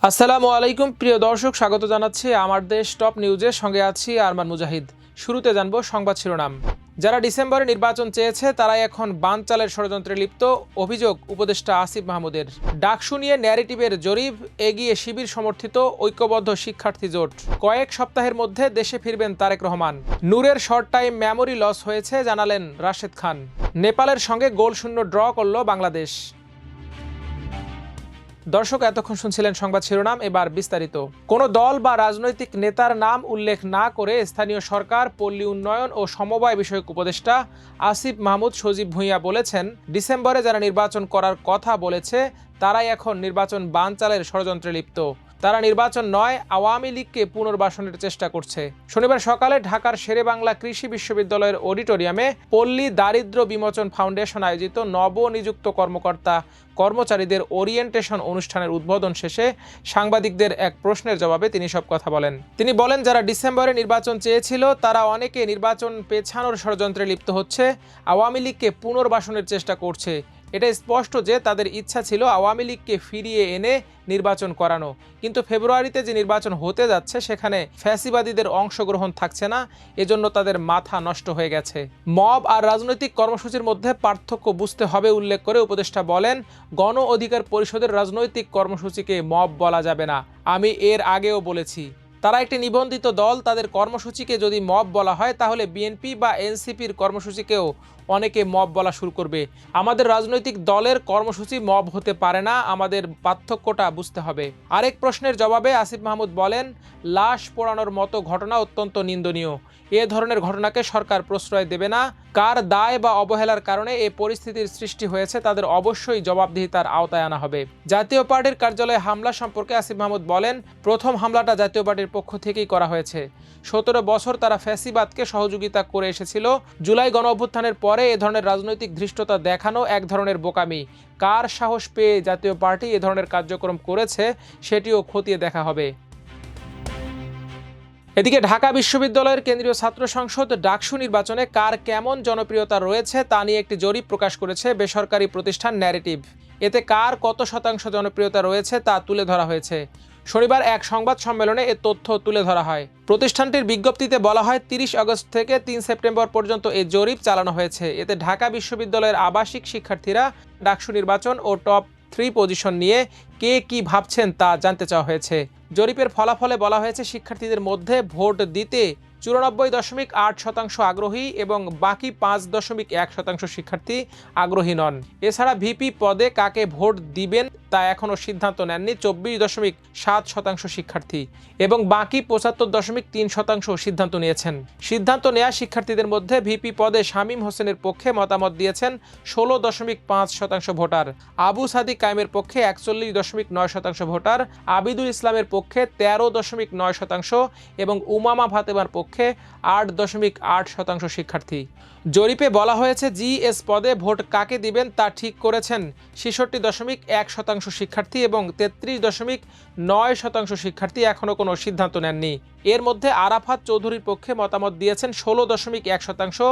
আসসালামু আলাইকুম প্রিয় দর্শক, স্বাগত জানাচ্ছি আমার দেশ টপ নিউজের সঙ্গে আছি আরমান মুজাহিদ। শুরুতে জানবো সংবাদ শিরোনাম। যারা ডিসেম্বরে নির্বাচন চেয়েছে তারাই এখন বানচালের ষড়যন্ত্রে লিপ্ত, অভিযোগ উপদেষ্টা আসিফ মাহমুদের। ডাকসু নিয়ে ন্যারেটিভের জরিপ, এগিয়ে শিবির সমর্থিত ঐক্যবদ্ধ শিক্ষার্থী জোট। কয়েক সপ্তাহের মধ্যে দেশে ফিরবেন তারেক রহমান। নূরের শর্ট টাইম মেমোরি লস হয়েছে জানালেন রাশেদ খান। নেপালের সঙ্গে গোলশূন্য ড্র করল বাংলাদেশ। দর্শক, এতক্ষণ শুনছিলেন সংবাদ শিরোনাম, এবার বিস্তারিত। কোনো দল বা রাজনৈতিক নেতার নাম উল্লেখ না করে স্থানীয় সরকার, পল্লী উন্নয়ন ও সমবায় বিষয়ক উপদেষ্টা আসিফ মাহমুদ সজীব ভুঁইয়া বলেছেন, ডিসেম্বরে যারা নির্বাচন করার কথা বলেছে তারাই এখন নির্বাচন বানচালের ষড়যন্ত্রে লিপ্ত। তারা নির্বাচন নয়, আওয়ামী লীগকে পুনর্বাসনের চেষ্টা করছে। শনিবার সকালে ঢাকার শেরেবাংলা কৃষি বিশ্ববিদ্যালয়ের অডিটোরিয়ামে পল্লী দারিদ্র বিমোচন ফাউন্ডেশন আয়োজিত নবনিযুক্ত কর্মকর্তা কর্মচারীদের ওরিয়েন্টেশন অনুষ্ঠানের উদ্বোধন শেষে সাংবাদিকদের এক প্রশ্নের জবাবে তিনি সব কথা বলেন। তিনি বলেন, যারা ডিসেম্বরে নির্বাচন চেয়েছিল তারা অনেকে নির্বাচন পেছানোর ষড়যন্ত্রে লিপ্ত হচ্ছে, আওয়ামী লীগকে পুনর্বাসনের চেষ্টা করছে। এটা স্পষ্ট যে তাদের ইচ্ছা ছিল আওয়ামী লীগকে ফিরিয়ে এনে নির্বাচন করানো, কিন্তু ফেব্রুয়ারিতে যে নির্বাচন হতে যাচ্ছে সেখানে ফ্যাসিবাদীদের অংশগ্রহণ থাকছে না, এজন্য তাদের মাথা নষ্ট হয়ে গেছে। মব আর রাজনৈতিক কর্মসূচির মধ্যে পার্থক্য বুঝতে হবে উল্লেখ করে উপদেষ্টা বলেন, গণ অধিকার পরিষদের রাজনৈতিক কর্মসূচিকে মব বলা যাবে না। আমি এর আগেও বলেছি, তারা একটি নিবন্ধিত দল, তাদের কর্মসূচিকে যদি মব বলা হয় তাহলে বিএনপি বা এনসিপির কর্মসূচিকেও অনেকে মব বলা শুরু করবে। আমাদের রাজনৈতিক দলের কর্মসূচি মব হতে পারে না, আমাদের পার্থক্যটা বুঝতে হবে। আরেক প্রশ্নের জবাবে আসিফ মাহমুদ বলেন, লাশ পোড়ানোর মতো ঘটনা অত্যন্ত নিন্দনীয়। এ ধরনের ঘটনাকে সরকার প্রশ্রয় দেবে না। কার দায় বা অবহেলার কারণে এ পরিস্থিতির সৃষ্টি হয়েছে তাদের অবশ্যই জবাবদিহিতার আওতায় আনা হবে। জাতীয় পার্টির কার্যালয়ে হামলা সম্পর্কে আসিফ মাহমুদ বলেন, প্রথম হামলাটা জাতীয় পার্টির পক্ষ থেকেই করা হয়েছে। 17 বছর তারা ফ্যাসিবাদকে সহযোগিতা করে এসেছিল। জুলাই গণ অভ্যুত্থানের পরে এ ধরনের রাজনৈতিক ধৃষ্টতা দেখানো এক ধরনের বোকামি। কার সাহস পেয়ে জাতীয় পার্টি এ ধরনের কার্যক্রম করেছে সেটিও খতিয়ে দেখা হবে। এদিকে ঢাকা বিশ্ববিদ্যালয়ের কেন্দ্রীয় ছাত্র সংসদ ডাকসু নির্বাচনে কার কেমন জনপ্রিয়তা রয়েছে তা নিয়ে একটি জরিপ প্রকাশ করেছে বেসরকারি প্রতিষ্ঠান ন্যারেটিভ। এতে কার কত শতাংশ জনপ্রিয়তা রয়েছে তা তুলে ধরা হয়েছে। শনিবার এক সংবাদ সম্মেলনে এ তথ্য তুলে ধরা হয়। প্রতিষ্ঠানটির বিজ্ঞপ্তিতে বলা হয়, 30 আগস্ট থেকে 3 সেপ্টেম্বর পর্যন্ত এই জরিপ চালানো হয়েছে। এতে ঢাকা বিশ্ববিদ্যালয়ের আবাসিক শিক্ষার্থীরা ডাকসু নির্বাচন ও টপ 3 পজিশন নিয়ে কে কি ভাবছেন তা জানতে চাওয়া হয়েছে। জরিপের ফলাফলে বলা হয়েছে, শিক্ষার্থীদের মধ্যে ভোট দিতে 94.8% আগ্রহী এবং বাকি 5.1% শিক্ষার্থী আগ্রহী নন। এছাড়া ভিপি পদে কাকে ভোট দিবেন তা এখনও সিদ্ধান্ত নেননি 24.7% শিক্ষার্থী এবং বাকি 75.3% সিদ্ধান্ত নিয়েছেন। সিদ্ধান্ত নেওয়া শিক্ষার্থীদের মধ্যে ভিপি পদে শামীম হোসেনের পক্ষে মতামত দিয়েছেন 16.5% ভোটার, আবু সাদিক কায়েমের পক্ষে 41.9% ভোটার, আবিদুল ইসলামের পক্ষে 13.9% এবং উমামা ফাতেমার পক্ষে 8.8% শিক্ষার্থী। জরিপে বলা হয়েছে, জিএস পদে ভোট কাকে দিবেন তা ঠিক করেছেন 66.1% শিক্ষার্থী এবং 33.9% শিক্ষার্থী এখনও কোনো সিদ্ধান্ত নেননি। এর মধ্যে আরাফাত চৌধুরীর পক্ষে মতামত দিয়েছেন 16.1%,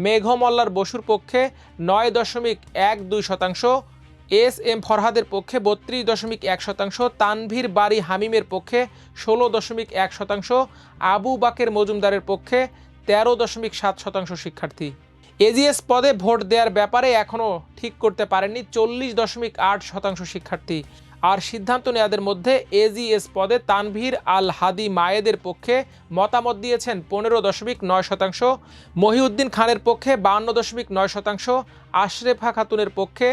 মেঘমল্লার বসুর পক্ষে 9.12%, এস এম ফরহাদের পক্ষে 32.1%, তানভীর বারী হামিমের পক্ষে 16.1%, আবু বাকের মজুমদারের পক্ষে 13.7% শিক্ষার্থী। এজিএস পদে ভোট দেওয়ার ব্যাপারে এখনও ঠিক করতে পারেননি 40.8% শিক্ষার্থী। আর সিদ্ধান্ত নেওয়াদের মধ্যে এজিএস পদে তানভীর আল হাদি মায়েদের পক্ষে মতামত দিয়েছেন 15.9%, মহিউদ্দিন খানের পক্ষে 52.9%, আশরেফা খাতুনের পক্ষে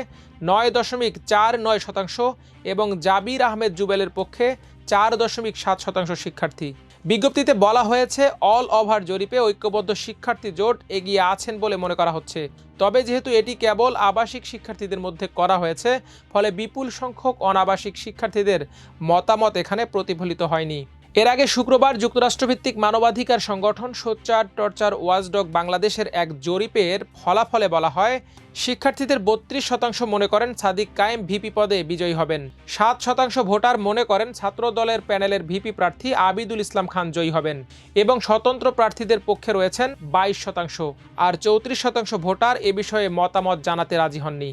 9.49% এবং জাবির আহমেদ জুবেলের পক্ষে 4.7% শিক্ষার্থী। বিজ্ঞপ্তিতে বলা হয়েছে, অল ওভার জরিপে ঐক্যবদ্ধ শিক্ষার্থী জোট এগিয়ে আছেন বলে মনে করা হচ্ছে। তবে যেহেতু এটি কেবল আবাসিক শিক্ষার্থীদের মধ্যে করা হয়েছে, ফলে বিপুল সংখ্যক অনাবাসিক শিক্ষার্থীদের মতামত এখানে প্রতিফলিত হয়নি। এর আগে শুক্রবার যুক্তরাষ্ট্রভিত্তিক মানবাধিকার সংগঠন সোচ্চার টর্চার ওয়াচডগ বাংলাদেশের এক জরিপের ফলাফলে বলা হয়, শিক্ষার্থীদের 32% মনে করেন সাদিক কায়েম ভিপি পদে বিজয়ী হবেন, 7% ভোটার মনে করেন ছাত্র দলের প্যানেলের ভিপি প্রার্থী আবিদুল ইসলাম খান জয়ী হবেন এবং স্বতন্ত্র প্রার্থীদের পক্ষে রয়েছেন 22%, আর 34% ভোটার এ বিষয়ে মতামত জানাতে রাজি হননি।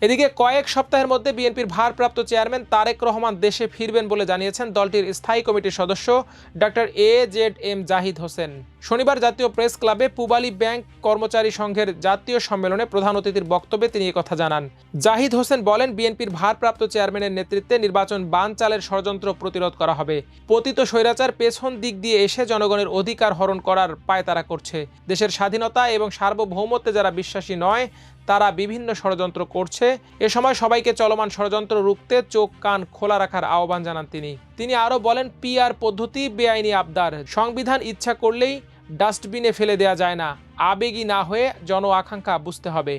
এদিকে কয়েক সপ্তাহের মধ্যে বিএনপির ভারপ্রাপ্ত চেয়ারম্যান তারেক রহমান দেশে ফিরবেন বলে জানিয়েছেন দলটির স্থায়ী কমিটির সদস্য ডক্টর AZM জাহিদ হোসেন। শনিবার জাতীয় প্রেস ক্লাবে পূবালী ব্যাংক কর্মচারী সংঘের জাতীয় সম্মেলনে প্রধান অতিথির বক্তব্যে তিনি একথা জানান। জাহিদ হোসেন বলেন, বিএনপির ভারপ্রাপ্ত চেয়ারম্যানের নেতৃত্বে নির্বাচন বানচালের ষড়যন্ত্র প্রতিরোধ করা হবে। পতিত স্বৈরাচার পেছন দিক দিয়ে এসে জনগণের অধিকার হরণ করার পায়তারা করছে। দেশের স্বাধীনতা এবং সার্বভৌমত্বে যারা বিশ্বাসী নয় তারা বিভিন্ন ষড়যন্ত্র করছে। এ সময় সবাইকে চলমান ষড়যন্ত্র রুখতে চোখ কান খোলা রাখার আহ্বান জানান তিনি আরও বলেন, PR পদ্ধতি বেআইনি আবদার। সংবিধান ইচ্ছা করলেই ডাস্টবিনে ফেলে দেয়া যায় না, আবেগী না হয়ে জন আকাঙ্ক্ষা বুঝতে হবে।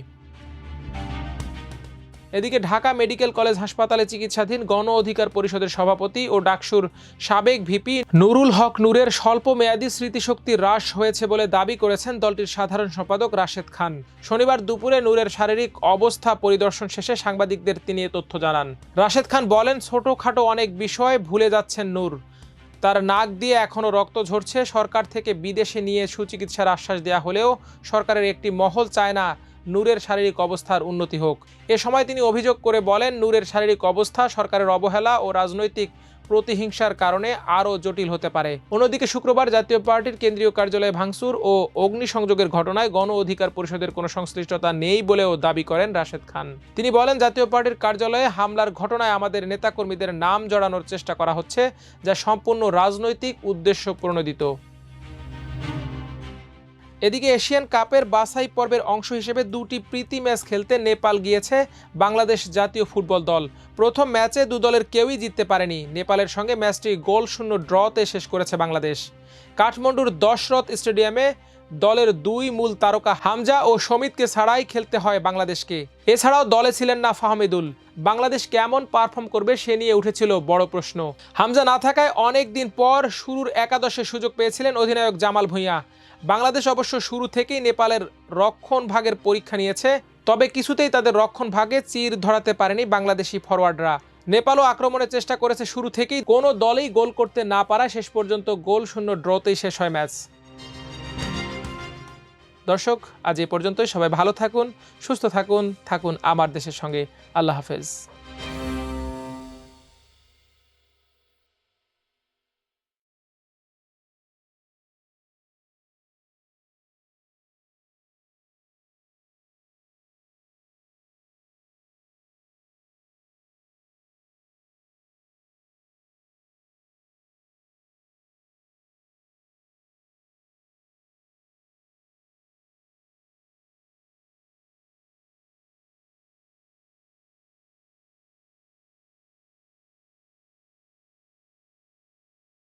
এদিকে ঢাকা মেডিকেল কলেজ হাসপাতালে চিকিৎসাধীন গণ অধিকার পরিষদের সভাপতি ও ডাকসুর সাবেক ভিপি নুরুল হক নূরের স্বল্প মেয়াদী স্মৃতিশক্তি হ্রাস হয়েছে বলে দাবি করেছেন দলটির সাধারণ সম্পাদক রাশেদ খান। শনিবার দুপুরে নূরের শারীরিক অবস্থা পরিদর্শন শেষে সাংবাদিকদের তিনি এ তথ্য জানান। রাশেদ খান বলেন, ছোটখাটো অনেক বিষয় ভুলে যাচ্ছেন নূর। তার নাক দিয়ে এখনও রক্ত ঝরছে। সরকার থেকে বিদেশে নিয়ে সুচিকিৎসার আশ্বাস দেওয়া হলেও সরকারের একটি মহল চায় না নূরের শারীরিক অবস্থার উন্নতি হোক। এ সময় তিনি অভিযোগ করে বলেন, নূরের শারীরিক অবস্থা সরকারের অবহেলা ও রাজনৈতিক প্রতিহিংসার কারণে আরও জটিল হতে পারে। অন্যদিকে শুক্রবার জাতীয় পার্টির কেন্দ্রীয় কার্যালয়ে ভাঙচুর ও অগ্নিসংযোগের ঘটনায় গণ অধিকার পরিষদের কোনো সংশ্লিষ্টতা নেই বলেও দাবি করেন রাশেদ খান। তিনি বলেন, জাতীয় পার্টির কার্যালয়ে হামলার ঘটনায় আমাদের নেতাকর্মীদের নাম জড়ানোর চেষ্টা করা হচ্ছে, যা সম্পূর্ণ রাজনৈতিক উদ্দেশ্য প্রণোদিত। এদিকে এশিয়ান কাপের বাছাই পর্বের অংশ হিসেবে 2টি প্রীতি ম্যাচ খেলতে নেপাল গিয়েছে বাংলাদেশ জাতীয় ফুটবল দল। প্রথম ম্যাচে দু দলের কেউই জিততে পারেনি। নেপালের সঙ্গে ম্যাচটি গোলশূন্য ড্রতে শেষ করেছে বাংলাদেশ। কাঠমান্ডুর দশরথ স্টেডিয়ামে দলের 2 মূল তারকা হামজা ও সমিতকে ছাড়াই খেলতে হয় বাংলাদেশকে। এছাড়াও দলে ছিলেন না ফাহমিদুল। বাংলাদেশ কেমন পারফর্ম করবে সে নিয়ে উঠেছিল বড় প্রশ্ন। হামজা না থাকায় অনেক দিন পর শুরুর একাদশে সুযোগ পেয়েছিলেন অধিনায়ক জামাল ভুঁইয়া। বাংলাদেশ অবশ্য শুরু থেকেই নেপালের রক্ষণ ভাগের পরীক্ষা নিয়েছে, তবে কিছুতেই তাদের রক্ষণ ভাগে চির ধরাতে পারেনি বাংলাদেশি ফরওয়ার্ডরা। নেপালও আক্রমণের চেষ্টা করেছে শুরু থেকেই, কোনো দলেই গোল করতে না পারায় শেষ পর্যন্ত গোলশূন্য ড্রতেই শেষ হয় ম্যাচ। দর্শক, আজ এ পর্যন্তই। সবাই ভালো থাকুন, সুস্থ থাকুন আমার দেশের সঙ্গে। আল্লাহ হাফেজ।